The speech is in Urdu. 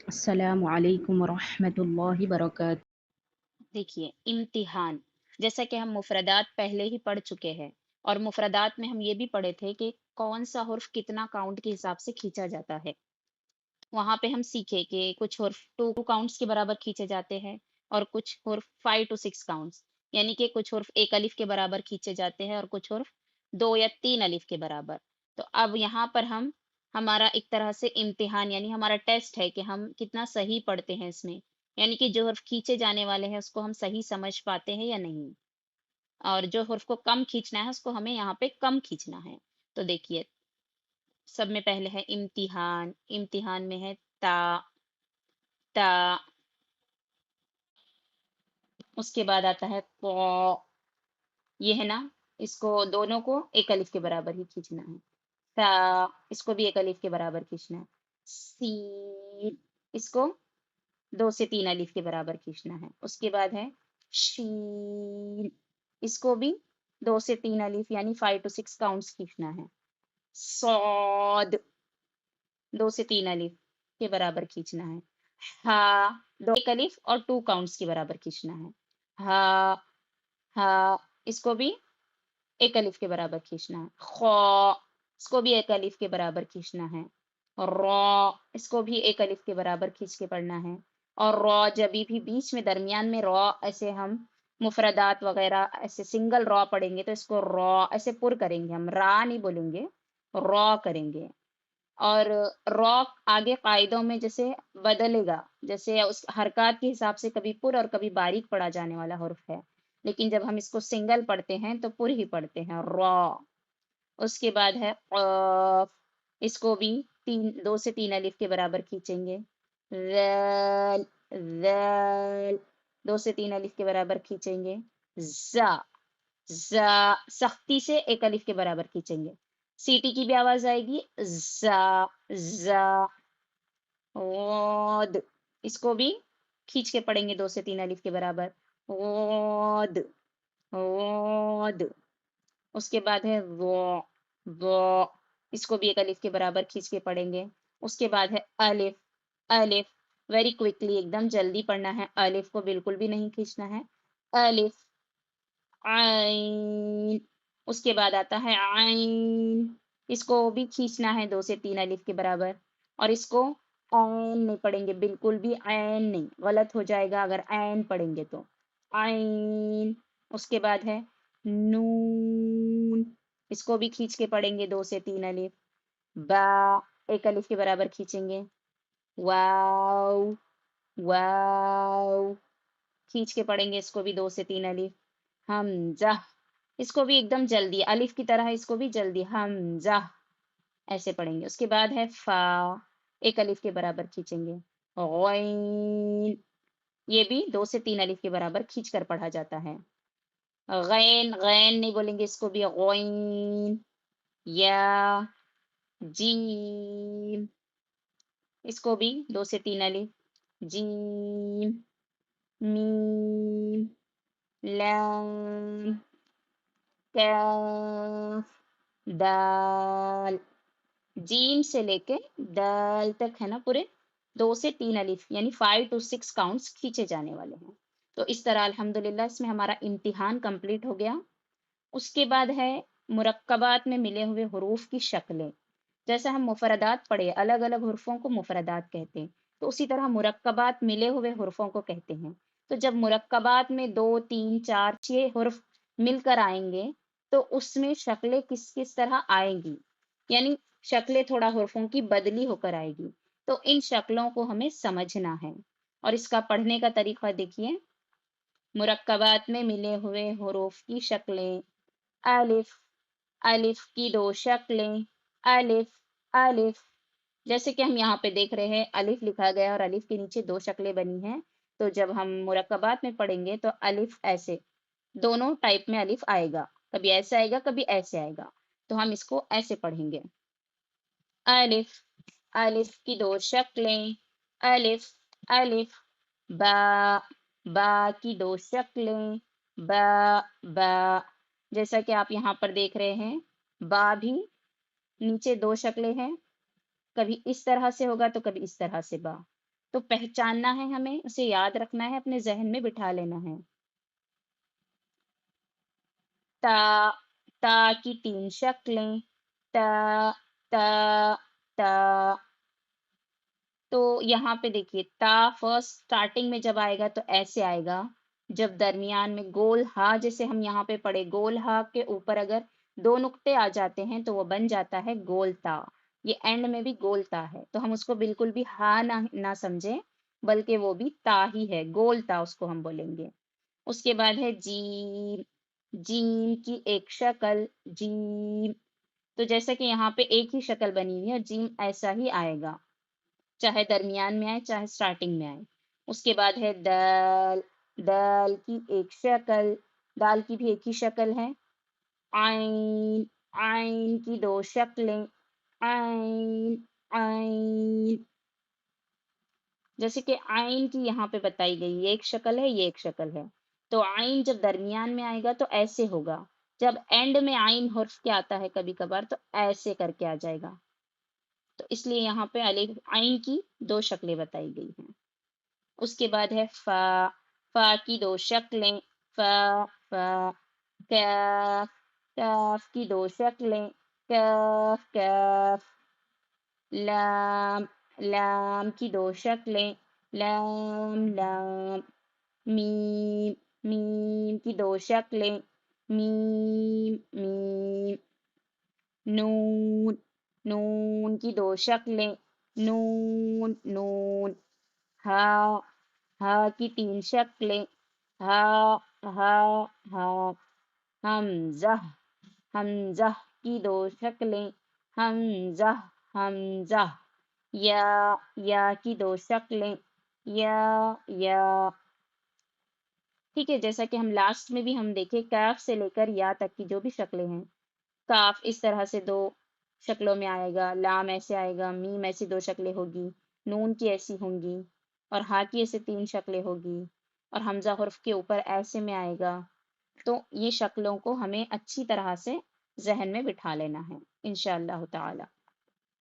السلام علیکم ورحمۃ اللہ وبرکاتہ۔ دیکھیے امتحان، جیسا کہ ہم مفردات پہلے ہی پڑھ چکے ہیں، اور مفردات میں ہم یہ بھی پڑھے تھے کہ کون سا حرف کتنا کاؤنٹ کے حساب سے کھینچا جاتا ہے۔ وہاں پہ ہم سیکھے کہ کچھ حرف 2 کاؤنٹس کے برابر کھینچے جاتے ہیں، اور کچھ حرف 5 to 6 کاؤنٹس، یعنی کہ کچھ حرف ایک الف کے برابر کھینچے جاتے ہیں اور کچھ حرف 2 یا 3 الف کے برابر۔ تو اب یہاں پر ہمارا ایک طرح سے امتحان یعنی ہمارا ٹیسٹ ہے کہ ہم کتنا صحیح پڑھتے ہیں اس میں، یعنی کہ جو حرف کھینچے جانے والے ہیں اس کو ہم صحیح سمجھ پاتے ہیں یا نہیں، اور جو حرف کو کم کھینچنا ہے اس کو ہمیں یہاں پہ کم کھینچنا ہے۔ تو دیکھیے سب میں پہلے ہے امتحان، امتحان میں ہے تا، تا، اس کے بعد آتا ہے قو، یہ ہے نا، اس کو دونوں کو ایک الف کے برابر ہی کھینچنا ہے۔ تا، اس کو بھی ایک الف کے برابر کھینچنا ہے۔ سین، اس کو 2 سے 3 الف کے برابر کھینچنا ہے۔ اس کے بعد ہے شین، اس کو بھی 2 سے 3 الف یعنی 5 to 6 کاؤنٹس کھینچنا ہے۔ صاد، 2 سے 3 الف کے برابر کھینچنا ہے۔ ہا، ایک الف اور 2 کاؤنٹس کے برابر کھینچنا ہے۔ ہا، ہا، اس کو بھی ایک الف کے برابر کھینچنا ہے۔ خو، اس کو بھی ایک الف کے برابر کھینچنا ہے۔ را، اس کو بھی ایک الف کے برابر کھینچ کے پڑھنا ہے۔ اور را جبھی بھی بیچ میں درمیان میں را ایسے ہم مفردات وغیرہ ایسے سنگل را پڑھیں گے تو اس کو را ایسے پر کریں گے، ہم را نہیں بولیں گے، را کریں گے۔ اور را آگے قاعدوں میں جیسے بدلے گا، جیسے اس حرکات کے حساب سے کبھی پر اور کبھی باریک پڑھا جانے والا حرف ہے، لیکن جب ہم اس کو سنگل پڑھتے ہیں تو پر ہی پڑھتے ہیں، را۔ اس کے بعد ہے قاف، اس کو بھی 2 سے 3 الف کے برابر کھینچیں گے۔ ذال، ذال، 2 سے 3 الف کے برابر کھینچیں گے۔ زا، زا، سختی سے ایک الف کے برابر کھینچیں گے، سیٹی کی بھی آواز آئے گی، زا، زا۔ غاد، اس کو بھی کھینچ کے پڑھیں گے 2 سے 3 الف کے برابر، غاد، غاد۔ اس کے بعد ہے وہ، وہ، اس کو بھی ایک الف کے برابر کھینچ کے پڑھیں گے۔ اس کے بعد ہے الف، الف، ویری کوئکلی ایک دم جلدی پڑھنا ہے، الف کو بالکل بھی نہیں کھینچنا ہے۔ الف، عین، اس کے بعد آتا ہے عین، اس کو بھی کھینچنا ہے 2 سے 3 الف کے برابر، اور اس کو عین نہیں پڑھیں گے، بالکل بھی عین نہیں، غلط ہو جائے گا اگر عین پڑھیں گے تو۔ عین، اس کے بعد ہے نون، اس کو بھی کھینچ کے پڑھیں گے 2 سے 3 الف۔ با، ایک الف کے برابر کھینچیں گے۔ واو، واو، کھینچ کے پڑھیں گے اس کو بھی 2 سے 3 الف۔ حمزہ، اس کو بھی ایک دم جلدی الف کی طرح اس کو بھی جلدی حمزہ ایسے پڑھیں گے۔ اس کے بعد ہے فا، ایک الف کے برابر کھینچیں گے۔ غین، یہ بھی 2 سے 3 الف کے برابر کھینچ کر پڑھا جاتا ہے۔ غین، غین نہیں بولیں گے، اس کو بھی غین۔ یا، جیم، اس کو بھی 2 سے 3 الف۔ جیم، میم، لام، کاف، دال، جیم سے لے کے دال تک ہے نا، پورے 2 سے 3 الف یعنی 5 to 6 کاؤنٹس کھینچے جانے والے ہیں۔ تو اس طرح الحمدللہ اس میں ہمارا امتحان کمپلیٹ ہو گیا۔ اس کے بعد ہے مرکبات میں ملے ہوئے حروف کی شکلیں، جیسے ہم مفردات پڑھے الگ الگ حرفوں کو مفردات کہتے ہیں، تو اسی طرح مرکبات ملے ہوئے حرفوں کو کہتے ہیں۔ تو جب مرکبات میں 2 3 4 6 حرف مل کر آئیں گے تو اس میں شکلیں کس کس طرح آئیں گی، یعنی شکلیں تھوڑا حرفوں کی بدلی ہو کر آئے گی، تو ان شکلوں کو ہمیں سمجھنا ہے۔ اور اس کا پڑھنے کا طریقہ دیکھیے، مرکبات میں ملے ہوئے حروف کی شکلیں، الف، الف کی 2 شکلیں، الف، الف، جیسے کہ ہم یہاں پہ دیکھ رہے ہیں الف لکھا گیا اور الف کے نیچے 2 شکلیں بنی ہیں، تو جب ہم مرکبات میں پڑھیں گے تو الف ایسے دونوں ٹائپ میں الف آئے گا، کبھی ایسے آئے گا کبھی ایسے آئے گا، تو ہم اس کو ایسے پڑھیں گے۔ الف، الف کی 2 شکلیں، الف، الف، با، با کی 2 شکلیں، با، با، جیسا کہ آپ یہاں پر دیکھ رہے ہیں، با بھی نیچے 2 شکلیں ہیں، کبھی اس طرح سے ہوگا تو کبھی اس طرح سے با۔ تو پہچاننا ہے ہمیں، اسے یاد رکھنا ہے، اپنے ذہن میں بٹھا لینا ہے۔ تا، تا کی 3 شکلیں، تا، تا، تا۔ تو یہاں پہ دیکھیے تا فرسٹ اسٹارٹنگ میں جب آئے گا تو ایسے آئے گا، جب درمیان میں گول ہا، جیسے ہم یہاں پہ پڑھے گول ہا کے اوپر اگر 2 نقطے آ جاتے ہیں تو وہ بن جاتا ہے گول تا۔ یہ اینڈ میں بھی گول تا ہے، تو ہم اس کو بالکل بھی ہا نہ سمجھیں، بلکہ وہ بھی تا ہی ہے، گول تا اس کو ہم بولیں گے۔ اس کے بعد ہے جیم، جیم کی ایک شکل، جیم۔ تو جیسا کہ یہاں پہ ایک ہی شکل بنی ہوئی ہے، جیم ایسا ہی آئے گا، چاہے درمیان میں آئے چاہے سٹارٹنگ میں آئے۔ اس کے بعد ہے دال، دال کی ایک شکل، دال کی بھی ایک ہی شکل ہے۔ عین، عین کی 2 شکلیں، عین، عین۔ جیسے کہ عین کی یہاں پہ بتائی گئی، یہ ایک شکل ہے، یہ ایک شکل ہے۔ تو عین جب درمیان میں آئے گا تو ایسے ہوگا، جب اینڈ میں عین حرف کے آتا ہے کبھی کبھار تو ایسے کر کے آ جائے گا۔ تو اس لیے یہاں پہ الف عین کی 2 شکلیں بتائی گئی ہیں۔ اس کے بعد ہے فا، فا کی 2 شکلیں، فا، فا۔ کاف، کاف کی 2 شکلیں، کاف، کاف۔ لام، لام کی 2 شکلیں، لام، لام۔ میم، میم کی 2 شکلیں، میم، میم۔ نون، نون کی 2 شکلیں، نون، نون۔ ہا، ہا کی 3 شکلیں، ہا، ہا، ہا۔ حمزہ، حمزہ کی 2 شکلیں، حمزہ، حمزہ۔ یا، یا کی 2 شکلیں، یا، یا۔ ٹھیک ہے، جیسا کہ ہم لاسٹ میں بھی ہم دیکھے کاف سے لے کر یا تک کی جو بھی شکلیں ہیں، کاف اس طرح سے 2 شکلوں میں آئے گا، لام ایسے آئے گا، میم ایسی 2 شکلیں ہوگی، نون کی ایسی ہوں گی، اور ہا کی ایسے 3 شکلیں ہوگی، اور حمزہ حرف کے اوپر ایسے میں آئے گا۔ تو یہ شکلوں کو ہمیں اچھی طرح سے ذہن میں بٹھا لینا ہے انشاءاللہ تعالی۔